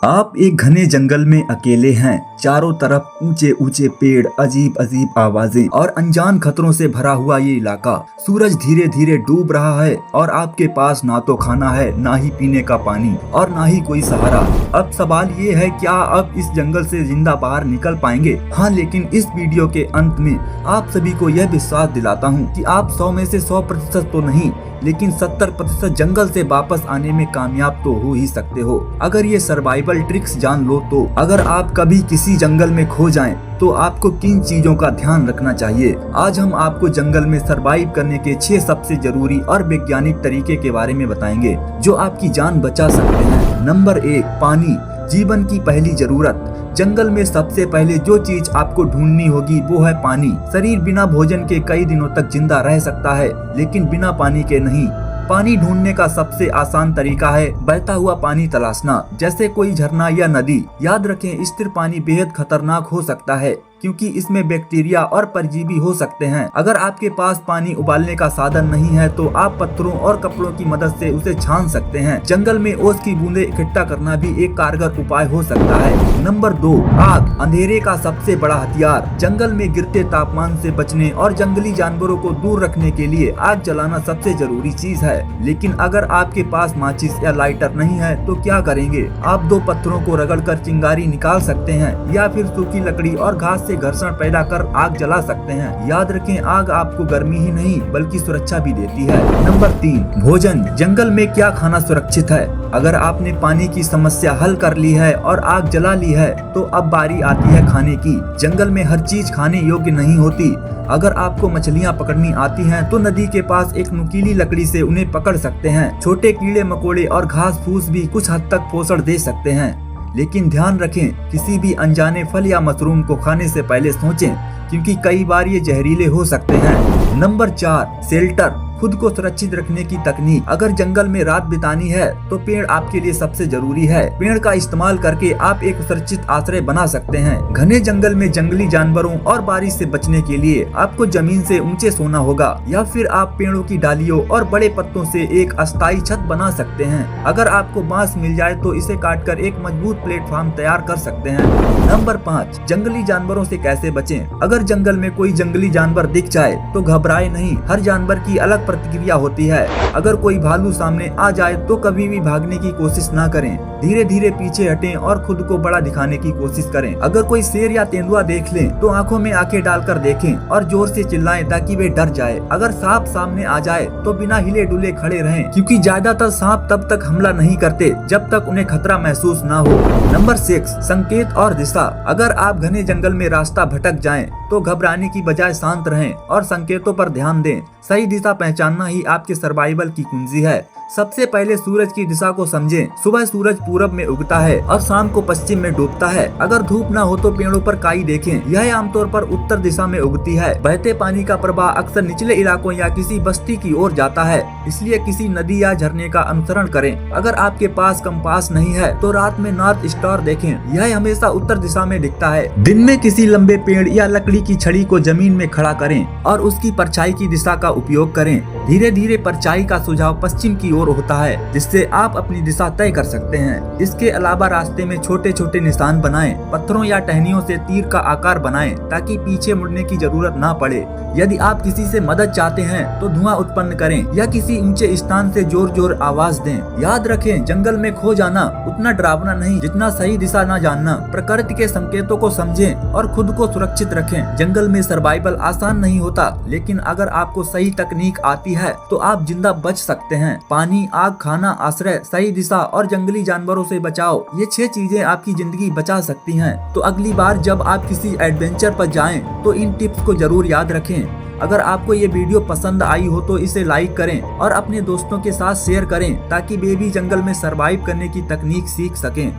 आप एक घने जंगल में अकेले हैं। चारों तरफ ऊंचे ऊंचे पेड़, अजीब अजीब आवाजें और अनजान खतरों से भरा हुआ ये इलाका। सूरज धीरे धीरे डूब रहा है और आपके पास ना तो खाना है, ना ही पीने का पानी और ना ही कोई सहारा। अब सवाल ये है, क्या आप इस जंगल से जिंदा बाहर निकल पाएंगे? हाँ, लेकिन इस वीडियो के अंत में आप सभी को यह विश्वास दिलाता हूँ कि आप 100 में से 100% तो नहीं, लेकिन 70% जंगल से वापस आने में कामयाब तो हो ही सकते हो, अगर ये सर्वाइवल ट्रिक्स जान लो तो। अगर आप कभी किसी जंगल में खो जाएं, तो आपको किन चीजों का ध्यान रखना चाहिए? आज हम आपको जंगल में सरवाइव करने के 6 सबसे जरूरी और वैज्ञानिक तरीके के बारे में बताएंगे, जो आपकी जान बचा सकते हैं। नंबर 1, पानी, जीवन की पहली जरूरत। जंगल में सबसे पहले जो चीज आपको ढूंढनी होगी वो है पानी। शरीर बिना भोजन के कई दिनों तक जिंदा रह सकता है, लेकिन बिना पानी के नहीं। पानी ढूंढने का सबसे आसान तरीका है बहता हुआ पानी तलाशना, जैसे कोई झरना या नदी। याद रखें, स्थिर पानी बेहद खतरनाक हो सकता है, क्योंकि इसमें बैक्टीरिया और परजीवी हो सकते हैं। अगर आपके पास पानी उबालने का साधन नहीं है, तो आप पत्थरों और कपड़ों की मदद से उसे छान सकते हैं। जंगल में ओस की बूंदें इकट्ठा करना भी एक कारगर उपाय हो सकता है। नंबर 2, आग, अंधेरे का सबसे बड़ा हथियार। जंगल में गिरते तापमान से बचने और जंगली जानवरों को दूर रखने के लिए आग जलाना सबसे जरूरी चीज है। लेकिन अगर आपके पास माचिस या लाइटर नहीं है, तो क्या करेंगे? आप 2 पत्थरों को रगड़कर चिंगारी निकाल सकते हैं, या फिर सूखी लकड़ी और घास से घर्षण पैदा कर आग जला सकते हैं। याद रखें, आग आपको गर्मी ही नहीं बल्कि सुरक्षा भी देती है। नंबर 3, भोजन। जंगल में क्या खाना सुरक्षित है? अगर आपने पानी की समस्या हल कर ली है और आग जला ली है, तो अब बारी आती है खाने की। जंगल में हर चीज खाने योग्य नहीं होती। अगर आपको मछलियां पकड़नी आती हैं, तो नदी के पास एक नुकीली लकड़ी से उन्हें पकड़ सकते हैं। छोटे कीड़े मकोड़े और घास फूस भी कुछ हद तक पोषण दे सकते हैं, लेकिन ध्यान रखें, किसी भी अनजाने फल या मशरूम को खाने से पहले सोचें, क्योंकि कई बार ये जहरीले हो सकते हैं। नंबर 4, शेल्टर, खुद को सुरक्षित रखने की तकनीक। अगर जंगल में रात बितानी है, तो पेड़ आपके लिए सबसे जरूरी है। पेड़ का इस्तेमाल करके आप एक सुरक्षित आश्रय बना सकते हैं। घने जंगल में जंगली जानवरों और बारिश से बचने के लिए आपको जमीन से ऊंचे सोना होगा, या फिर आप पेड़ों की डालियों और बड़े पत्तों से एक अस्थायी छत बना सकते हैं। अगर आपको बांस मिल जाए, तो इसे काटकर एक मजबूत प्लेटफॉर्म तैयार कर सकते हैं। नंबर 5, जंगली जानवरों से कैसे बचें? अगर जंगल में कोई जंगली जानवर दिख जाए, तो घबराए नहीं। हर जानवर की अलग प्रतिक्रिया होती है। अगर कोई भालू सामने आ जाए, तो कभी भी भागने की कोशिश ना करें। धीरे धीरे पीछे हटें और खुद को बड़ा दिखाने की कोशिश करें। अगर कोई शेर या तेंदुआ देख लें, तो आंखों में आंखें डालकर देखें और जोर से चिल्लाएं, ताकि वे डर जाए। अगर सांप सामने आ जाए, तो बिना हिले डुले खड़े रहें, क्योंकि ज्यादातर सांप तब तक हमला नहीं करते जब तक उन्हें खतरा महसूस ना हो। नंबर 6, संकेत और दिशा। अगर आप घने जंगल में रास्ता भटक जाएं, तो घबराने की बजाय शांत रहें और संकेतों पर ध्यान दें। सही दिशा पहचानना ही आपके सर्वाइवल की कुंजी है। सबसे पहले सूरज की दिशा को समझें। सुबह सूरज पूरब में उगता है और शाम को पश्चिम में डूबता है। अगर धूप ना हो, तो पेड़ों पर काई देखें। यह आमतौर पर उत्तर दिशा में उगती है। बहते पानी का प्रवाह अक्सर निचले इलाकों या किसी बस्ती की ओर जाता है, इसलिए किसी नदी या झरने का अनुसरण करें। अगर आपके पास कंपास नहीं है, तो रात में नॉर्थ स्टार देखें। यह हमेशा उत्तर दिशा में दिखता है। दिन में किसी लंबे पेड़ या लकड़ी की छड़ी को जमीन में खड़ा करें और उसकी परछाई की दिशा का उपयोग करें। धीरे धीरे परछाई का सुझाव पश्चिम की ओर होता है, जिससे आप अपनी दिशा तय कर सकते हैं। इसके अलावा रास्ते में छोटे छोटे निशान बनाएं। पत्थरों या टहनियों से तीर का आकार बनाएं, ताकि पीछे मुड़ने की जरूरत ना पड़े। यदि आप किसी से मदद चाहते हैं, तो धुआं उत्पन्न करें या किसी ऊंचे स्थान से जोर जोर आवाज दें। याद रखें, जंगल में खो जाना उतना डरावना नहीं, जितना सही दिशा न जानना। प्रकृति के संकेतों को समझें और खुद को सुरक्षित रखें। जंगल में सर्वाइवल आसान नहीं होता, लेकिन अगर आपको सही तकनीक आती है, तो आप जिंदा बच सकते हैं। पानी, आग, खाना, आश्रय, सही दिशा और जंगली जानवरों से बचाओ, ये 6 चीजें आपकी जिंदगी बचा सकती हैं। तो अगली बार जब आप किसी एडवेंचर पर जाएं, तो इन टिप्स को जरूर याद रखें। अगर आपको ये वीडियो पसंद आई हो, तो इसे लाइक करें और अपने दोस्तों के साथ शेयर करें, ताकि वे भी जंगल में सरवाइव करने की तकनीक सीख सकें।